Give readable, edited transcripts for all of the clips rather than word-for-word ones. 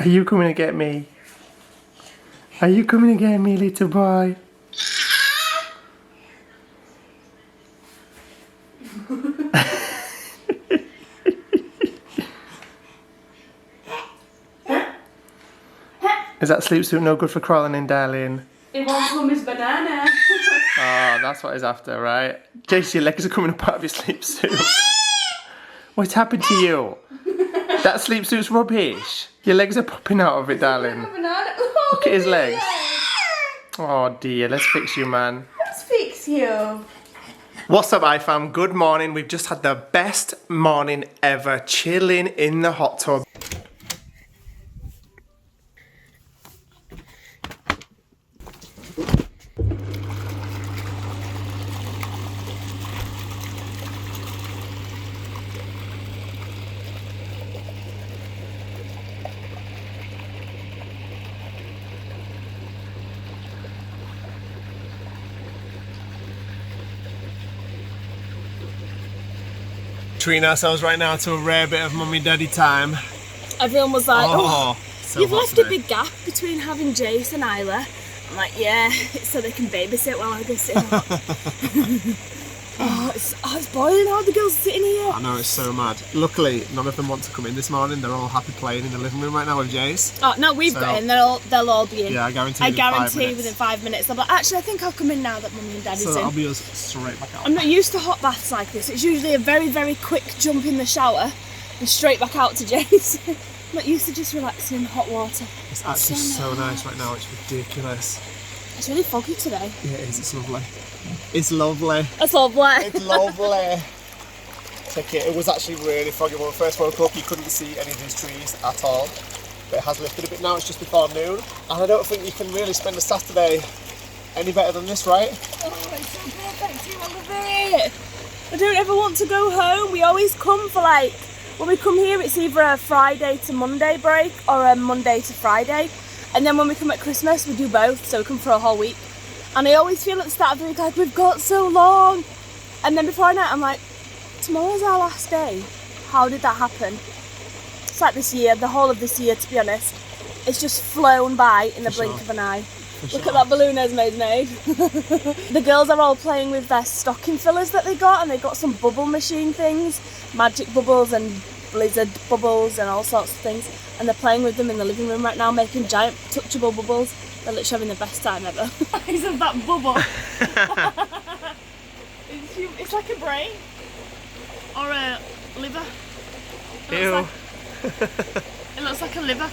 Are you coming to get me? Are you coming to get me, little boy? Is that sleep suit no good for crawling in, darling? It won't come as banana. Oh, that's what he's after, right? Jace, your legs are coming up out of your sleep suit. What's happened to you? That sleep suit's rubbish. Your legs are popping out of it, darling. Look at his legs. Oh dear, let's fix you, man. Let's fix you. What's up, iFam? Good morning. We've just had the best morning ever, chilling in the hot tub. Treating ourselves right now to a rare bit of mummy daddy time. Everyone was like, so you've hot left today. a big gap between having Jace and Isla. I'm like, yeah, it's so they can babysit while I go sit in the hot. It's boiling hot, the girls are sitting here. I know, it's so mad. Luckily, none of them want to come in this morning. They're all happy playing in the living room right now with Jace. Oh, no, we've got in. They'll all be in. Yeah, I guarantee within 5 minutes. They'll be like, actually, I think I'll come in now that mummy and daddy's so in. that'll be us straight back out. I'm not used to hot baths like this. It's usually a very, very quick jump in the shower and straight back out to Jace. I'm not used to just relaxing in hot water. It's actually so nice right now, it's ridiculous. It's really foggy today. Yeah, it is, it's lovely. It's lovely. That's lovely. It's lovely. Check it, it was actually really foggy when we first woke up. You couldn't see any of these trees at all. But it has lifted a bit now, it's just before noon. And I don't think you can really spend a Saturday any better than this, right? Oh, it's so perfect too, I love it. I don't ever want to go home. We always come for like, when we come here it's either a Friday to Monday break or a Monday to Friday. And then when we come at Christmas we do both, so we come for a whole week. And I always feel at the start of the week like we've got so long. And then before I know it I'm like, tomorrow's our last day. How did that happen? It's like this year, the whole of this year to be honest, it's just flown by in the blink of an eye. Look at that balloon Esme's made. The girls are all playing with their stocking fillers that they got, and they got some bubble machine things, magic bubbles and blizzard bubbles and all sorts of things, and they're playing with them in the living room right now, making giant touchable bubbles. They're literally having the best time ever. Isn't that bubble? It's like a brain or a liver. Ew. It looks like a liver.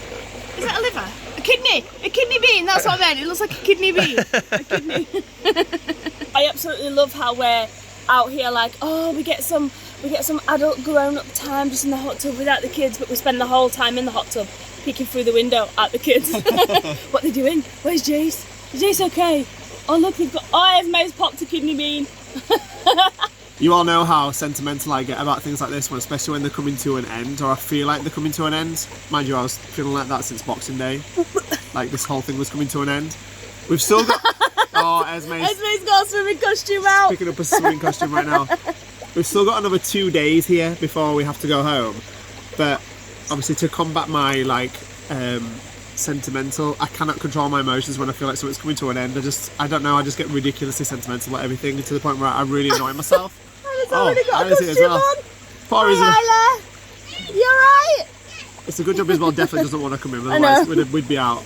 Is it a liver? A kidney? A kidney bean, that's what I meant. It looks like a kidney bean. A kidney. I absolutely love how we're out here like, oh, we get some adult grown-up time just in the hot tub without the kids, but we spend the whole time in the hot tub peeking through the window at the kids. What are they doing? Where's Jace? Is Jace okay? Oh look, we've got, oh, Esme's popped a kidney bean. You all know how sentimental I get about things like this one, especially when they're coming to an end, or I feel like they're coming to an end. Mind you, I was feeling like that since Boxing Day. Like this whole thing was coming to an end. We've still got... Oh, Esme's got a swimming costume out. Picking up a swimming costume right now. We've still got another 2 days here before we have to go home. But obviously to combat my sentimental. I cannot control my emotions when I feel like something's coming to an end. I don't know, I just get ridiculously sentimental about everything to the point where I really annoy myself. I've already got a Alice as costume well. on. Poor Hi, Isabel. Isla. You alright? It's a good job Isabel definitely doesn't want to come in, I know. otherwise we'd be out.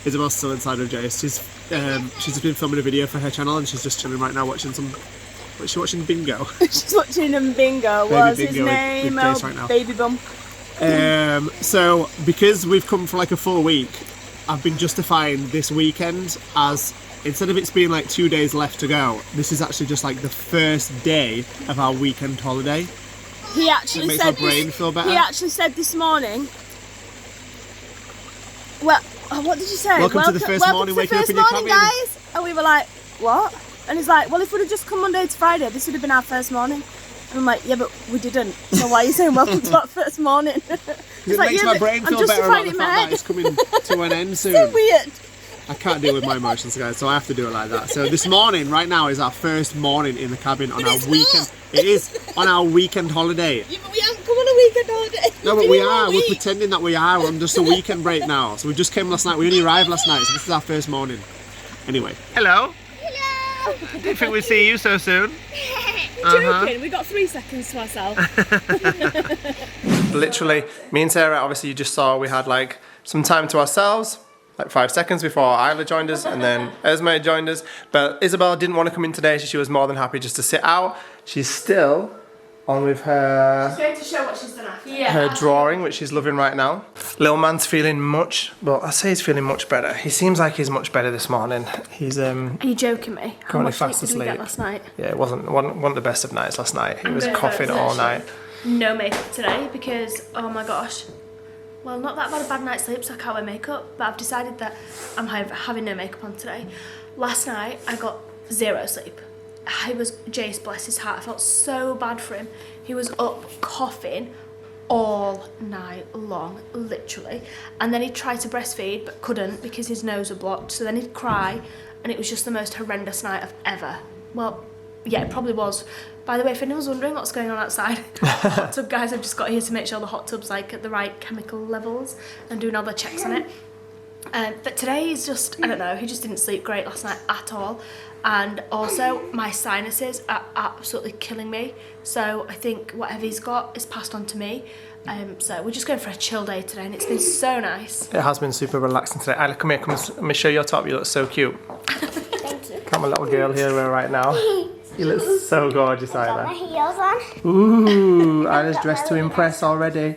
Isabel's still inside of Jace. She's just been filming a video for her channel and she's just chilling right now watching what's she watching? Bingo. She's watching him Bingo. Baby What's Bingo his name? with Jace right now. Baby Bum. So because we've come for like a full week, I've been justifying this weekend as, instead of it being like 2 days left to go, this is actually just like the first day of our weekend holiday. He actually It makes said our brain feel better. He actually said this morning. Well, what did you say? Welcome to the first morning waking up in your cabin. Guys. And we were like, what? And he's like, well, if we'd have just come Monday to Friday, this would have been our first morning. And I'm like, yeah, but we didn't. So why are you saying welcome to our first morning? It makes my brain feel better about the fact that it's coming to an end soon. So weird. I can't deal with my emotions, guys, so I have to do it like that. So this morning, right now, is our first morning in the cabin on our weekend. It is on our weekend holiday. Yeah, but we haven't come on a weekend holiday. No, but we are. We're pretending that we are. We're on just a weekend break now. So we just came last night. We only arrived last night, so this is our first morning. Anyway. Hello. Hello. I didn't think we'd see you so soon. Joking, we got 3 seconds to ourselves. Literally, me and Sarah, obviously you just saw we had like some time to ourselves, like 5 seconds before Isla joined us and then Esme joined us. But Isabel didn't want to come in today, so she was more than happy just to sit out. She's still on with her... She's going to show what she's done after. Yeah. her drawing, which she's loving right now. Little man's feeling much, well, I say he's feeling much better. He seems like he's much better this morning. He's Are you joking me? How currently much sleep fast did we asleep. get last night? Yeah, it wasn't the best of nights last night. He was coughing all night. No makeup today because, oh my gosh. Well, not that bad a bad night's sleep, so I can't wear makeup, but I've decided that I'm having no makeup on today. Last night, I got 0 sleep. Jace, bless his heart, I felt so bad for him. He was up coughing all night long, literally. And then he tried to breastfeed, but couldn't because his nose was blocked. So then he'd cry, and it was just the most horrendous night I've ever. Well, yeah, it probably was. By the way, if anyone's wondering what's going on outside, hot tub guys, I've just got here to make sure the hot tub's like at the right chemical levels and doing all the checks on it. But today he's just, I don't know, he just didn't sleep great last night at all. And also my sinuses are absolutely killing me. So I think whatever he's got is passed on to me. So we're just going for a chill day today and it's been so nice. It has been super relaxing today. Isla, come here, let me show you your top. You look so cute. Thank you. Got my little girl here right now. You look so gorgeous, Isla. My heels on. Ooh, Isla's dressed to impress already.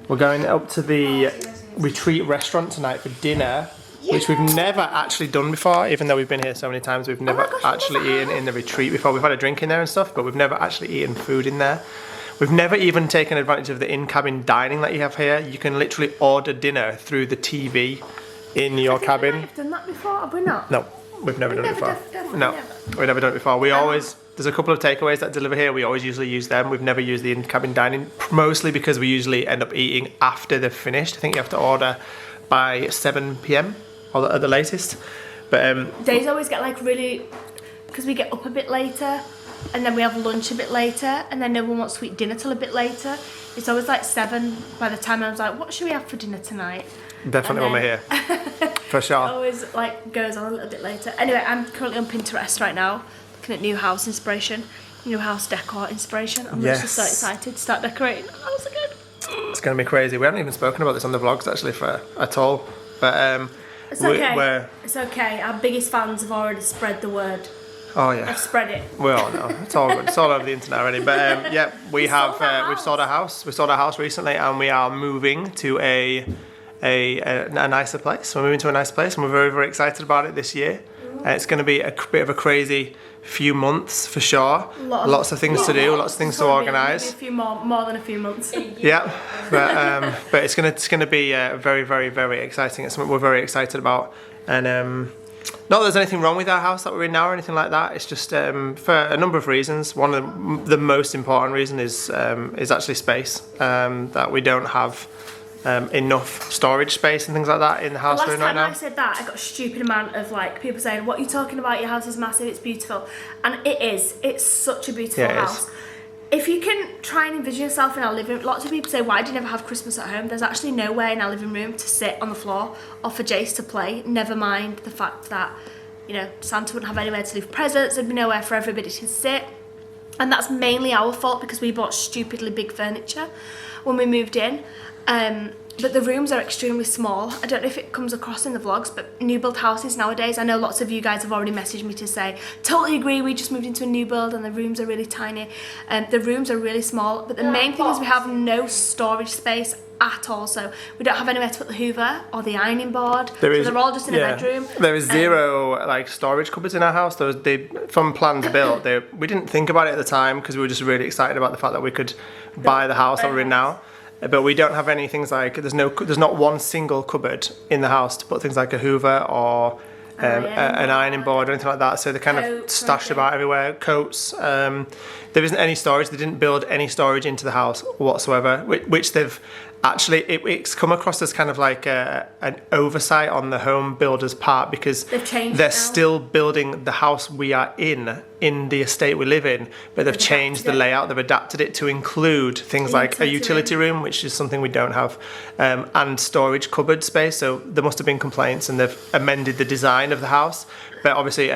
We're going up to the retreat restaurant tonight for dinner, which we've never actually done before, even though we've been here so many times. We've never actually eaten in the retreat before. We've had a drink in there and stuff, but we've never actually eaten food in there. We've never even taken advantage of the in-cabin dining that you have here. You can literally order dinner through the TV in your cabin. We've done that before, have we not? No, we've never done it before. No, we've never done it before. We always, there's a couple of takeaways that deliver here. We always usually use them. We've never used the in-cabin dining, mostly because we usually end up eating after they're finished. I think you have to order by 7 p.m. or at the latest. But days always get like really, because we get up a bit later and then we have lunch a bit later and then no one wants to eat dinner till a bit later. It's always like 7 by the time I was like, what should we have for dinner tonight? Definitely when we're here, for sure. It always like goes on a little bit later. Anyway, I'm currently on Pinterest right now, looking at new house inspiration, new house decor inspiration. I'm just so excited to start decorating the house again. It's going to be crazy. We haven't even spoken about this on the vlogs actually at all. But it's okay. It's okay. Our biggest fans have already spread the word. Oh yeah. I've spread it. We all know. It's all good. It's all over the internet already. But yeah, we've sold our house. We sold our house recently, and we are moving to a nicer place. We're moving to a nice place, and we're very, very excited about it this year. It's going to be a bit of a crazy few months for sure. Lots of things to do, lots of things to organise. Maybe a few more than a few months. Yeah, but it's gonna be very, very, very exciting. It's something we're very excited about, and not that there's anything wrong with our house that we're in now or anything like that. It's just for a number of reasons. One of the most important reason is actually space. That we don't have enough storage space and things like that in the house we're in right now. Last time I said that, I got a stupid amount of like people saying, "What are you talking about? Your house is massive. It's beautiful," and it is. It's such a beautiful house. if you can try and envision yourself in our living room, lots of people say, why do you never have Christmas at home? There's actually nowhere in our living room to sit on the floor or for Jace to play, never mind the fact that, you know, Santa wouldn't have anywhere to leave presents, there'd be nowhere for everybody to sit. And that's mainly our fault because we bought stupidly big furniture when we moved in. But the rooms are extremely small. I don't know if it comes across in the vlogs, but new build houses nowadays, I know lots of you guys have already messaged me to say, totally agree, we just moved into a new build and the rooms are really tiny. The rooms are really small, but the main thing is we have no storage space at all, so we don't have anywhere to put the Hoover or the ironing board. They're all just in a bedroom. There is zero like storage cupboards in our house. From plans built, we didn't think about it at the time because we were just really excited about the fact that we could buy the house that we're in now. But we don't have any things like, there's not one single cupboard in the house to put things like a Hoover or an ironing board or anything like that. So they're kind of stashed about everywhere. Coats. There isn't any storage. They didn't build any storage into the house whatsoever, which they've actually, it's come across as kind of like an oversight on the home builder's part because they're still building the house we are in the estate we live in, but they've changed the layout, they've adapted it to include things like a utility room, which is something we don't have, and storage cupboard space. So there must have been complaints and they've amended the design of the house, but obviously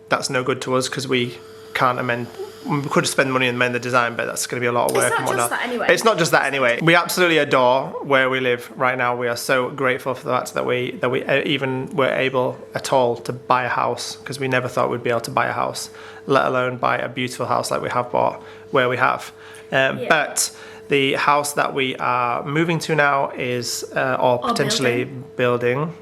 that's no good to us because we can't amend. We could spend money and amend the design, but that's going to be a lot of work and whatnot. It's not just that anyway. We absolutely adore where we live right now. We are so grateful for the fact that we even were able at all to buy a house, because we never thought we'd be able to buy a house, let alone buy a beautiful house like we have bought where we have. But the house that we are moving to now is, or potentially building.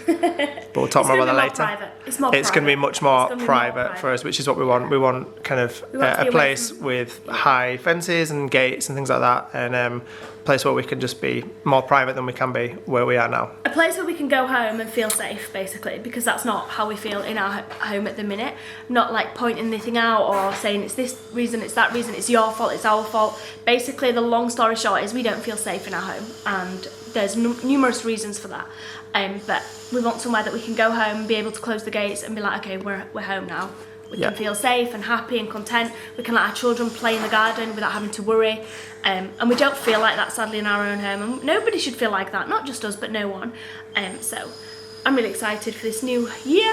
But we'll talk more about that later. It's going to be much more private for us, which is what we want. We want kind of a place with high fences and gates and things like that, and a place where we can just be more private than we can be where we are now. A place where we can go home and feel safe, basically, because that's not how we feel in our home at the minute. Not like pointing anything out or saying it's this reason, it's that reason, it's your fault, it's our fault. Basically, the long story short is we don't feel safe in our home, and there's numerous reasons for that. But we want somewhere that we can go home and be able to close the gates and be like, okay, we're home now. We can feel safe and happy and content. We can let our children play in the garden without having to worry. And we don't feel like that, sadly, in our own home. And nobody should feel like that, not just us, but no one. So I'm really excited for this new year,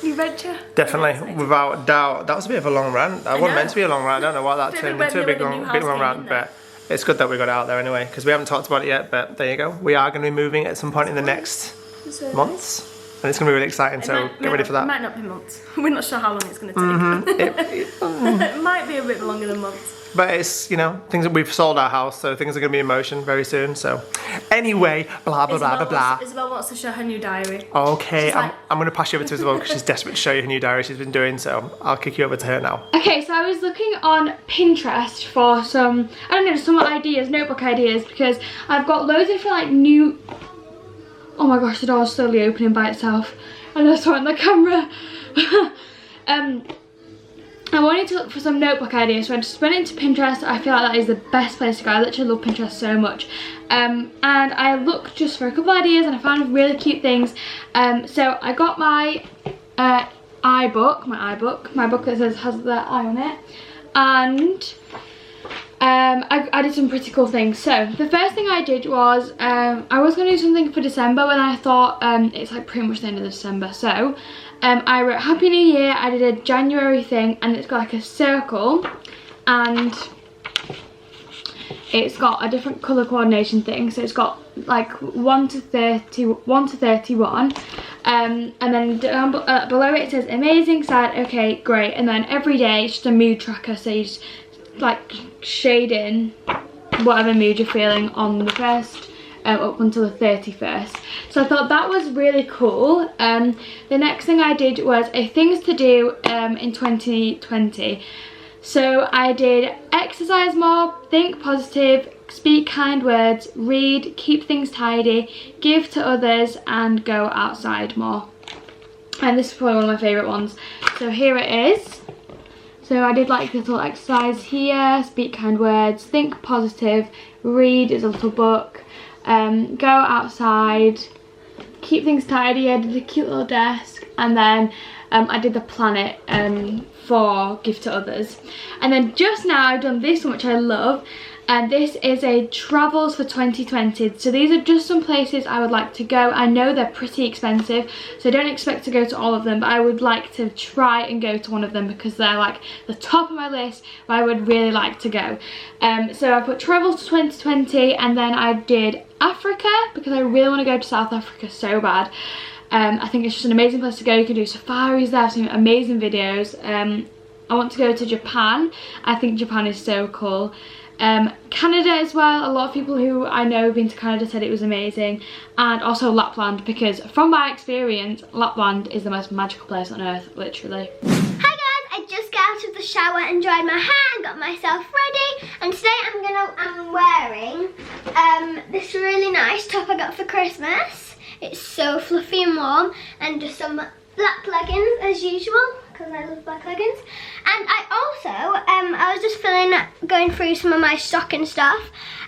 new venture. Definitely, without doubt. That was a bit of a long rant. That wasn't meant to be a long rant. I don't know why that turned into a big long rant, but it's good that we got it out there anyway, because we haven't talked about it yet, but there you go. We are going to be moving at some point in the next months, and it's going to be really exciting, so get ready for that. It might not be months. We're not sure how long it's going to take. It might be a bit longer than months. But it's, you know, things that we've sold our house, so things are going to be in motion very soon, so. Anyway, blah, blah, blah, blah, blah. Isabel wants to show her new diary. Okay, I'm going to pass you over to Isabel because she's desperate to show you her new diary she's been doing, so I'll kick you over to her now. Okay, so I was looking on Pinterest for some, I don't know, some ideas, notebook ideas, because I've got loads of like new, oh my gosh, the door's slowly opening by itself. I know, saw it on the camera. I wanted to look for some notebook ideas, so I just went into Pinterest. I feel like that is the best place to go. I literally love Pinterest so much. And I looked just for a couple of ideas and I found really cute things. So I got my my book that has the eye on it. And I did some pretty cool things. So the first thing I did was, I was going to do something for December, when I thought it's like pretty much the end of December. So I wrote Happy New Year. I did a January thing, and it's got like a circle, and it's got a different colour coordination thing. So it's got like 1 to 31, and then down below it says amazing, sad, okay, great, and then every day it's just a mood tracker. So you just like shade in whatever mood you're feeling on the first up until the 31st. So I thought that was really cool. The next thing I did was a things to do in 2020. So I did exercise more, think positive, speak kind words, read, keep things tidy, give to others, and go outside more. And this is probably one of my favourite ones. So here it is. So I did like this little exercise here, speak kind words, think positive, read is a little book, go outside, keep things tidy. I did a cute little desk, and then I did the planet for gift to others. And then just now I've done this one, which I love. And this is a travels for 2020. So these are just some places I would like to go. I know they're pretty expensive, so I don't expect to go to all of them, but I would like to try and go to one of them because they're like the top of my list where I would really like to go. So I put travels to 2020, and then I did Africa because I really want to go to South Africa so bad. I think it's just an amazing place to go. You can do safaris there. I've seen amazing videos. I want to go to Japan. I think Japan is so cool. Canada as well. A lot of people who I know have been to Canada said it was amazing. And also Lapland, because from my experience, Lapland is the most magical place on earth, literally. Hi guys, I just got out of the shower and dried my hair and got myself ready, and today I'm wearing this really nice top I got for Christmas. It's so fluffy and warm, and just some black leggings as usual, because I love black leggings. And I also, I was just going through some of my stocking stuff,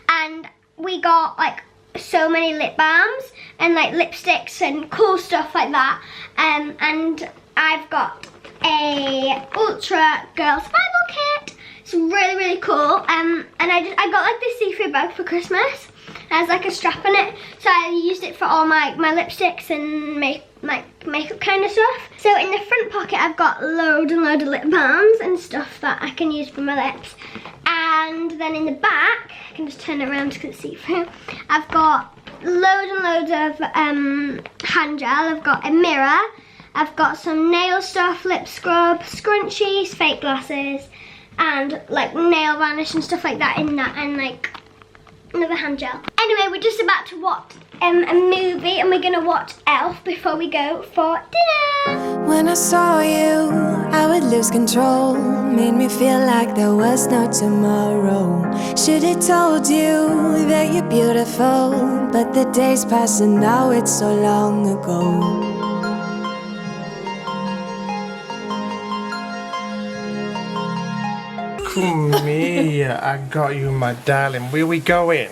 and we got like so many lip balms and like lipsticks and cool stuff like that. And I've got a Ultra Girl Survival Kit. It's really, really cool. And I got like this see-through bag for Christmas. It has like a strap on it, so I used it for all my lipsticks and makeup kind of stuff. So in the front pocket I've got loads and loads of lip balms and stuff that I can use for my lips. And then in the back, I can just turn it around because it's see-through, I've got loads and loads of hand gel. I've got a mirror, I've got some nail stuff, lip scrub, scrunchies, fake glasses, and like nail varnish and stuff like that in that, and like another hand gel. Anyway, we're just about to watch a movie, and we're gonna watch Elf before we go for dinner. When I saw you, I would lose control. Made me feel like there was no tomorrow. Should've told you that you're beautiful, but the days pass and now it's so long ago. Come here, I got you, my darling. Where are we going?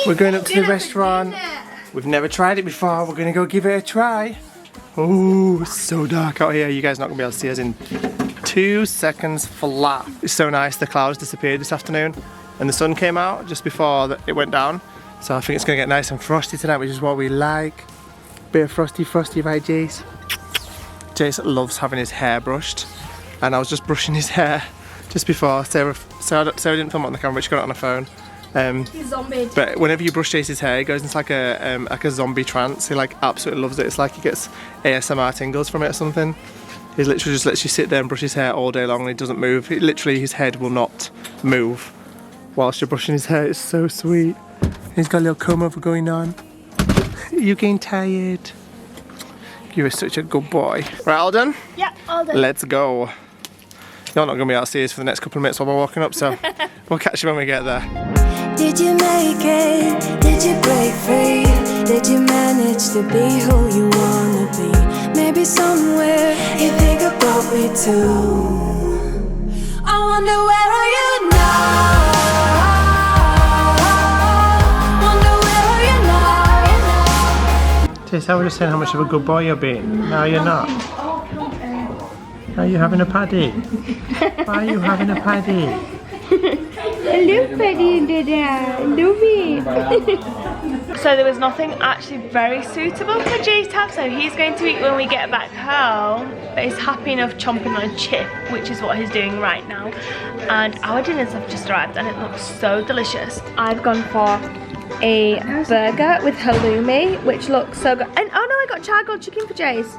We're going up to the restaurant. We've never tried it before. We're gonna go give it a try. Oh, it's so dark out here. You guys are not gonna be able to see us in 2 seconds flat. It's so nice. The clouds disappeared this afternoon, and the sun came out just before it went down. So I think it's gonna get nice and frosty tonight, which is what we like. Bit of frosty, right, Jace? Jace loves having his hair brushed, and I was just brushing his hair just before. Sarah didn't film it on the camera, but she got it on her phone. He's zombie. But whenever you brush Jace's hair, he goes into like a zombie trance. He like absolutely loves it. It's like he gets ASMR tingles from it or something. He literally just lets you sit there and brush his hair all day long, and he doesn't move. Literally, his head will not move whilst you're brushing his hair. It's so sweet. He's got a little comb over going on. You getting tired? You are such a good boy. Right, all done? Yeah, all done. Let's go. You're not going to be able to see us for the next couple of minutes while we're walking up, so we'll catch you when we get there. Did you make it? Did you break free? Did you manage to be who you wanna be? Maybe somewhere you think about me too. I wonder where are you now? Wonder where are you now? Jace, I was just saying how much of a good boy you're being. No, you're not. Are you having a paddy? Why are you having a paddy? I love Paddy and Dada. I love it. So there was nothing actually very suitable for Jace to have, so he's going to eat when we get back home. But he's happy enough chomping on a chip, which is what he's doing right now. And our dinners have just arrived and it looks so delicious. I've gone for a burger with halloumi, which looks so good. And oh no, I got char grilled chicken for Jace.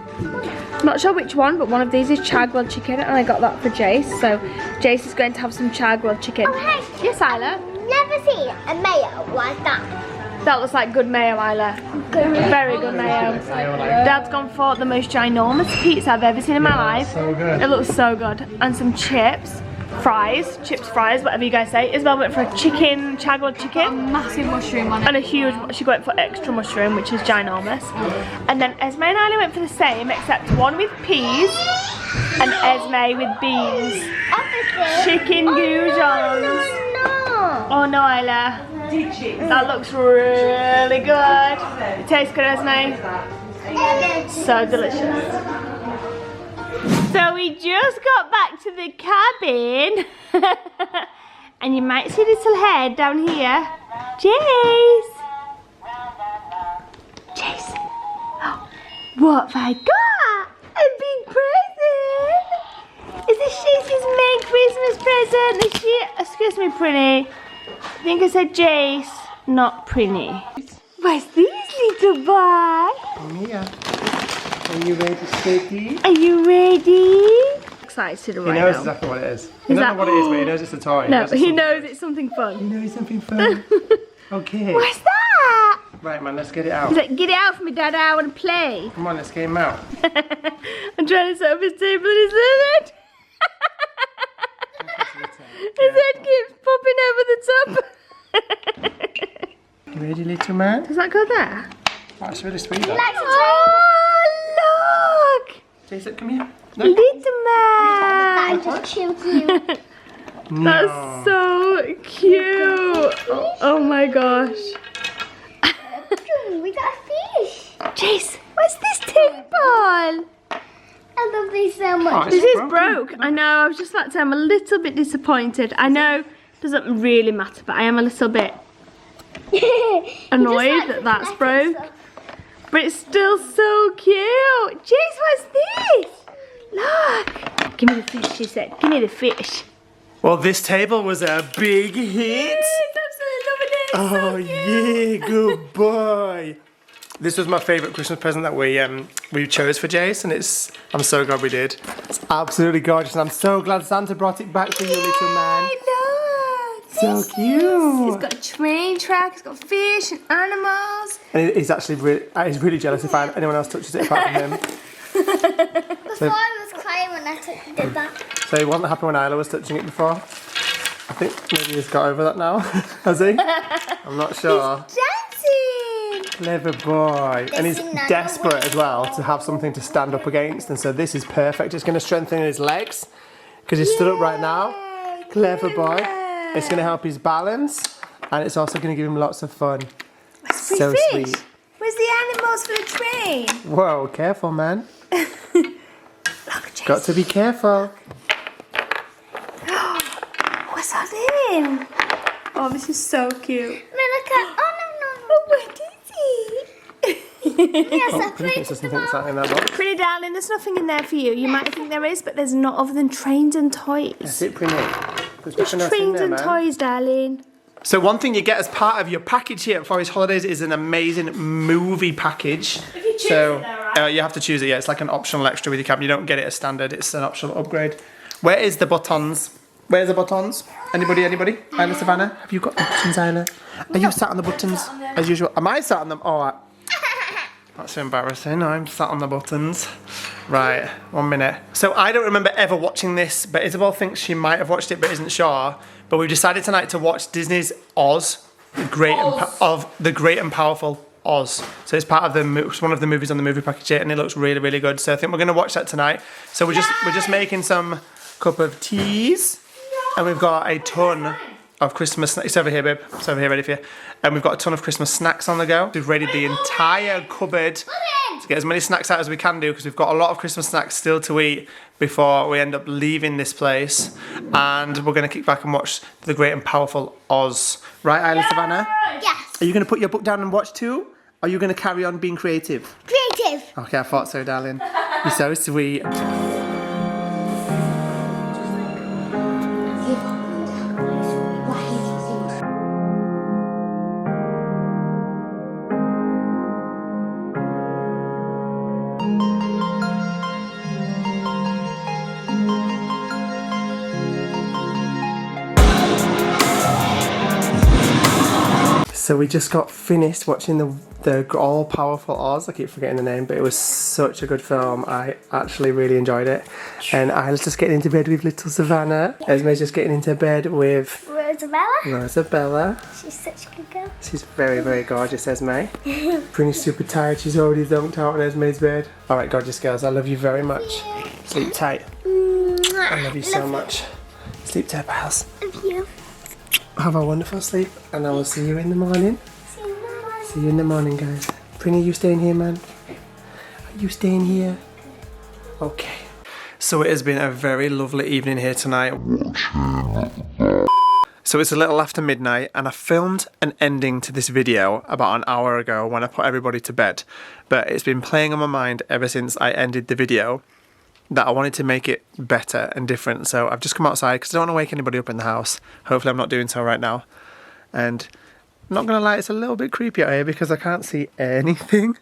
Not sure which one, but one of these is char grilled chicken, and I got that for Jace. So Jace is going to have some char grilled chicken. Oh, hey. Yes, Isla? Never seen a mayo like that. That looks like good mayo, Isla. Very good mayo. Dad's gone for the most ginormous pizza I've ever seen in my life. So good. It looks so good. And some chips. Fries, chips, fries, whatever you guys say. Isabel went for a chicken, char grilled chicken. A massive mushroom on it. And a huge, she went for extra mushroom, which is ginormous. And then Esme and Isla went for the same, except one with peas and Esme with beans. Obviously. Chicken goujons. No. Oh no, Isla. That looks really good. It tastes good, Esme. So delicious. So we just got back to the cabin. And you might see a little head down here. Jace! Jace! Oh, what have I got? A big present! Is this Jace's main Christmas present? Is she? Excuse me, Prinny. I think I said Jace, not Prinny. What's this, little boy? Mia, are you ready, Steady? Are you ready? Excited right He knows now. exactly what it is. He doesn't know what it is, but he knows it's a toy. No, he knows it's something fun. He knows something fun. Okay. What's that? Right, man, let's get it out. He's like, get it out for me, Dad. I want to play. Come on, let's get him out. I'm trying to set up his table and his head. His head keeps popping over the top. You ready, little man? Does that go there? Oh, it's really sweet, though. Oh, look! Jason, come here. Look. Little man! That's just too cute. That's so cute! Oh my gosh. We got a fish. Jace, what's this table? I love these so much. Oh, This is broke. I know, I was just about to say I'm a little bit disappointed. I know it doesn't really matter, but I am a little bit annoyed that that's broke. But it's still so cute. Jace, what's this? Look. Give me the fish, she said. Give me the fish. Well, this table was a big hit. Oh, yeah, good boy. This was my favourite Christmas present that we chose for Jace, and I'm so glad we did. It's absolutely gorgeous, and I'm so glad Santa brought it back for you, little man. Look. So cute. It's got a train track, it's got fish and animals. And he's actually he's really jealous if anyone else touches it apart from him. Before I was crying when I did that. So he wasn't happy when Isla was touching it before. I think maybe he's got over that now. Has he? I'm not sure. Dancing. Clever boy. And he's desperate as well to have something to stand up against. And so this is perfect. It's going to strengthen his legs because he's stood up right now. Clever boy. It's going to help his balance. And it's also going to give him lots of fun. So sweet. Where's the animals for the train? Whoa, careful, man. Look, Jason. Got to be careful. What's that in? Oh, this is so cute. Look at, oh no. What is it? Yes, I Pretty thinks there's something that's in that box. Pretty darling, there's nothing in there for you. You might think there is, but there's not other than trains and toys. That's it, Pretty. There's There's nothing else in trains there, and man. toys, darling. So one thing you get as part of your package here at Forest Holidays is an amazing movie package. If you choose So it though, right? you have to choose it. Yeah, it's like an optional extra with your cabin. You don't get it as standard. It's an optional upgrade. Where is the buttons? Where's the buttons? Anybody? Isla Savannah? Have you got the buttons, Isla? Are you sat on the buttons as usual? Am I sat on them? Oh, that's embarrassing. I'm sat on the buttons. Right, 1 minute. So I don't remember ever watching this, but Isabel thinks she might have watched it but isn't sure. But we've decided tonight to watch Disney's Oz, the Great and Powerful Oz. So it's part of it's one of the movies on the movie package here, and it looks really, really good. So I think we're going to watch that tonight. So we're just making some cup of teas, and we've got a ton of Christmas snacks. It's over here, babe. It's over here, ready for you. And we've got a ton of Christmas snacks on the go. We've raided the entire cupboard to get as many snacks out as we can do, because we've got a lot of Christmas snacks still to eat before we end up leaving this place. And we're going to kick back and watch The Great and Powerful Oz. Right, Isla Savannah? Yes. Are you going to put your book down and watch too? Or are you going to carry on being creative? Creative. Okay, I thought so, darling. You're so sweet. So we just got finished watching the all-powerful Oz. I keep forgetting the name, but it was such a good film. I actually really enjoyed it. And Isla's just getting into bed with little Savannah. Esme's just getting into bed with Rosabella. She's such a good girl. She's very, very gorgeous, Esme. Pretty super tired. She's already zonked out on Esme's bed. All right, gorgeous girls. I love you very much. Sleep tight. I love you so much. Sleep tight, pals. Love you. Have a wonderful sleep, and I will see you in the morning. See you in the morning, guys. Prinny, you staying here, man? Are you staying here? Okay. So it has been a very lovely evening here tonight. So it's a little after midnight and I filmed an ending to this video about an hour ago when I put everybody to bed. But it's been playing on my mind ever since I ended the video that I wanted to make it better and different. So I've just come outside because I don't want to wake anybody up in the house. Hopefully I'm not doing so right now. And I'm not going to lie, it's a little bit creepy out here because I can't see anything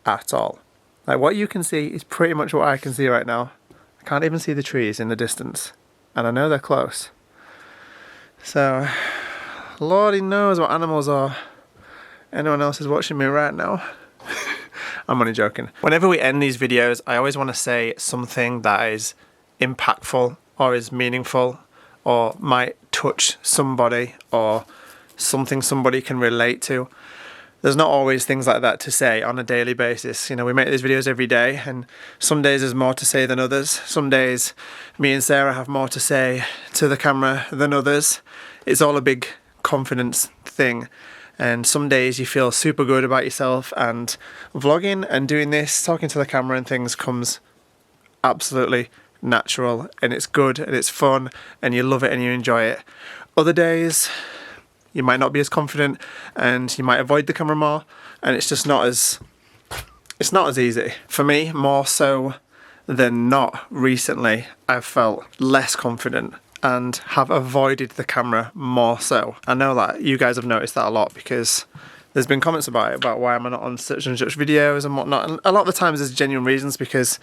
at all. Like what you can see is pretty much what I can see right now. I can't even see the trees in the distance. And I know they're close. So, Lordy knows what animals or anyone else is watching me right now. I'm only joking. Whenever we end these videos, I always want to say something that is impactful or is meaningful or might touch somebody or something somebody can relate to. There's not always things like that to say on a daily basis. You know, we make these videos every day and some days there's more to say than others. Some days me and Sarah have more to say to the camera than others. It's all a big confidence thing. And some days you feel super good about yourself and vlogging and doing this, talking to the camera and things comes absolutely natural and it's good and it's fun and you love it and you enjoy it. Other days you might not be as confident and you might avoid the camera more and it's just not as easy. For me, more so than not recently, I've felt less confident and have avoided the camera more so. I know that you guys have noticed that a lot because there's been comments about it, about why am I not on such and such videos and whatnot. And a lot of the times there's genuine reasons because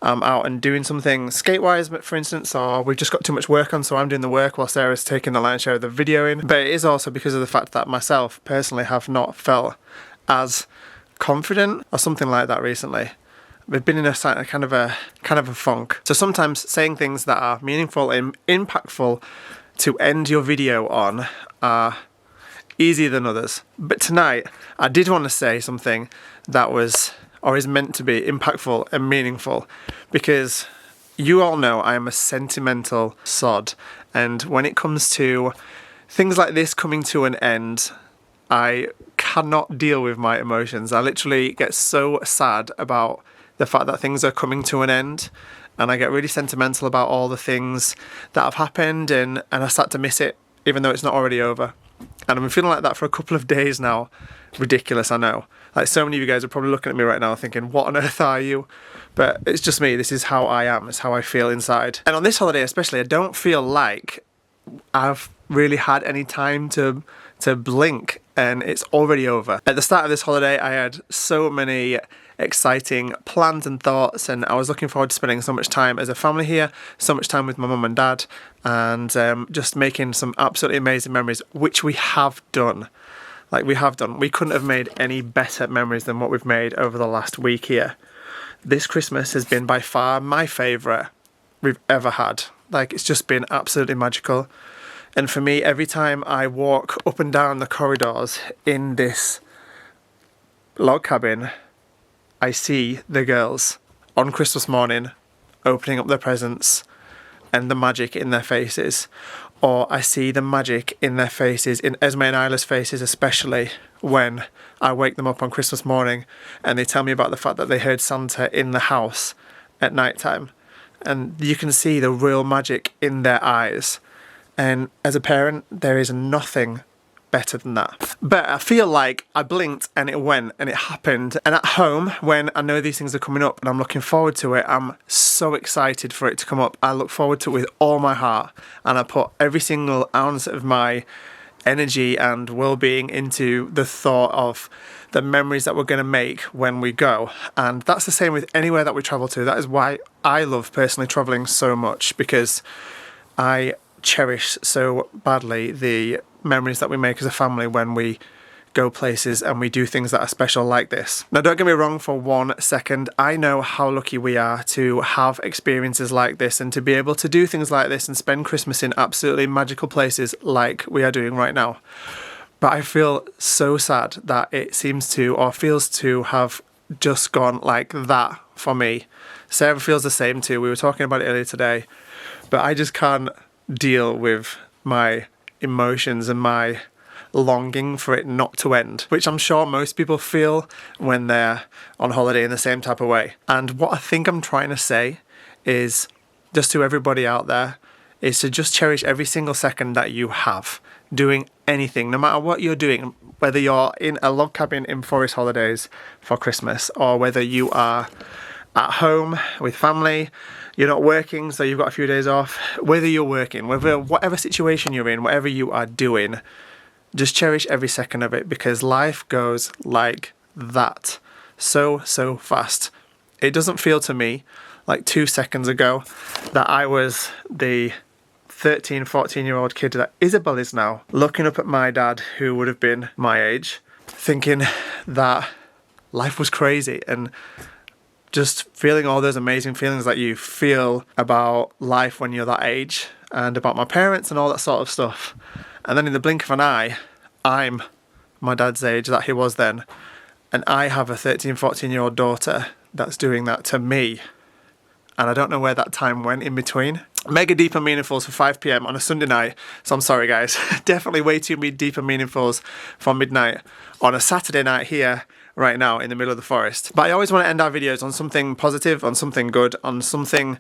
I'm out and doing something skate-wise, for instance, or we've just got too much work on, so I'm doing the work while Sarah's taking the lion's share of the videoing. But it is also because of the fact that myself personally have not felt as confident or something like that recently. We've been in a kind of a funk. So sometimes saying things that are meaningful and impactful to end your video on are easier than others. But tonight, I did want to say something that was or is meant to be impactful and meaningful because you all know I am a sentimental sod, and when it comes to things like this coming to an end, I cannot deal with my emotions. I literally get so sad about the fact that things are coming to an end, and I get really sentimental about all the things that have happened, and I start to miss it even though it's not already over. And I've been feeling like that for a couple of days now. Ridiculous, I know. Like so many of you guys are probably looking at me right now thinking, what on earth are you? But it's just me, this is how I am, it's how I feel inside. And on this holiday especially, I don't feel like I've really had any time to blink and it's already over. At the start of this holiday, I had so many exciting plans and thoughts and I was looking forward to spending so much time as a family here, so much time with my mum and dad and just making some absolutely amazing memories, which we have done. Like we have done. We couldn't have made any better memories than what we've made over the last week here. This Christmas has been by far my favourite we've ever had. Like it's just been absolutely magical. And for me, every time I walk up and down the corridors in this log cabin, I see the girls on Christmas morning opening up their presents and the magic in their faces. Or I see the magic in their faces, in Esme and Isla's faces especially, when I wake them up on Christmas morning and they tell me about the fact that they heard Santa in the house at night time. And you can see the real magic in their eyes. And as a parent, there is nothing better than that. But I feel like I blinked and it went and it happened. And at home, when I know these things are coming up and I'm looking forward to it, I'm so excited for it to come up. I look forward to it with all my heart and I put every single ounce of my energy and well-being into the thought of the memories that we're going to make when we go. And that's the same with anywhere that we travel to. That is why I love personally traveling so much, because I cherish so badly the memories that we make as a family when we go places and we do things that are special like this. Now don't get me wrong for 1 second, I know how lucky we are to have experiences like this and to be able to do things like this and spend Christmas in absolutely magical places like we are doing right now. But I feel so sad that it seems to, or feels to, have just gone like that for me. Sarah feels the same too, we were talking about it earlier today, but I just can't deal with my emotions and my longing for it not to end, which I'm sure most people feel when they're on holiday in the same type of way. And what I think I'm trying to say is just to everybody out there, is to just cherish every single second that you have doing anything, no matter what you're doing, whether you're in a log cabin in Forest Holidays for Christmas, or whether you are at home with family, you're not working, so you've got a few days off, whether you're working, whatever situation you're in, whatever you are doing, just cherish every second of it, because life goes like that so fast. It doesn't feel to me like 2 seconds ago that I was the 13, 14-year-old kid that Isabel is now, looking up at my dad, who would have been my age, thinking that life was crazy, and just feeling all those amazing feelings that you feel about life when you're that age, and about my parents and all that sort of stuff. And then in the blink of an eye, I'm my dad's age that he was then, and I have a 13, 14-year-old daughter that's doing that to me. And I don't know where that time went in between. Mega deep and meaningfuls for 5 p.m. on a Sunday night. So I'm sorry guys, definitely way too deep and meaningfuls for midnight on a Saturday night here right now in the middle of the forest. But I always want to end our videos on something positive, on something good, on something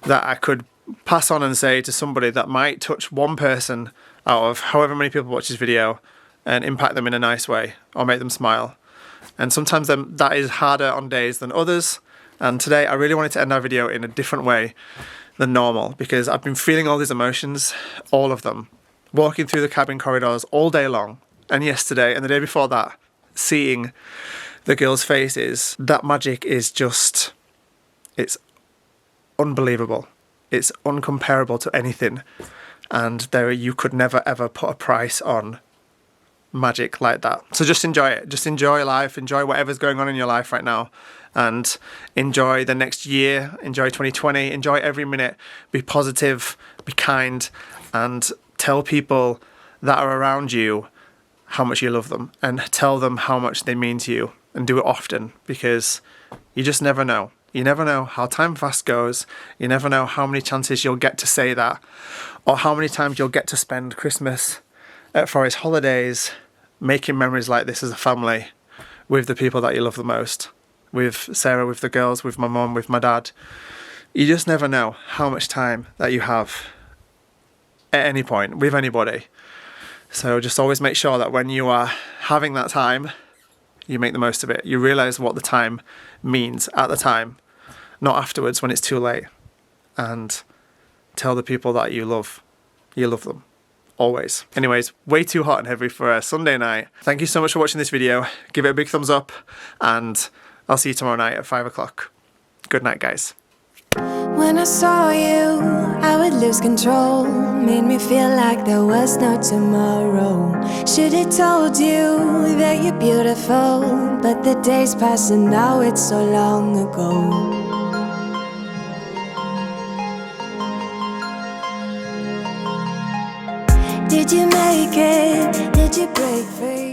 that I could pass on and say to somebody that might touch one person out of however many people watch this video and impact them in a nice way or make them smile. And sometimes that is harder on days than others. And today I really wanted to end our video in a different way than normal, because I've been feeling all these emotions, all of them, walking through the cabin corridors all day long, and yesterday and the day before that, seeing the girls' faces. That magic is just, it's unbelievable. It's uncomparable to anything, and you could never ever put a price on magic like that. So just enjoy it. Just enjoy life. Enjoy whatever's going on in your life right now, and enjoy the next year. Enjoy 2020. Enjoy every minute. Be positive. Be kind, and tell people that are around you how much you love them, and tell them how much they mean to you, and do it often, because you just never know. You never know how time fast goes. You never know how many chances you'll get to say that, or how many times you'll get to spend Christmas at Forest Holidays making memories like this as a family with the people that you love the most, with Sarah, with the girls, with my mum, with my dad. You just never know how much time that you have at any point with anybody. So just always make sure that when you are having that time, you make the most of it. You realise what the time means at the time, not afterwards when it's too late. And tell the people that you love them. Always. Anyways, way too hot and heavy for a Sunday night. Thank you so much for watching this video. Give it a big thumbs up, and I'll see you tomorrow night at 5 o'clock. Good night, guys. When I saw you, I would lose control. Made me feel like there was no tomorrow. Should've told you that you're beautiful, but the days pass and now it's so long ago. Did you make it? Did you break free?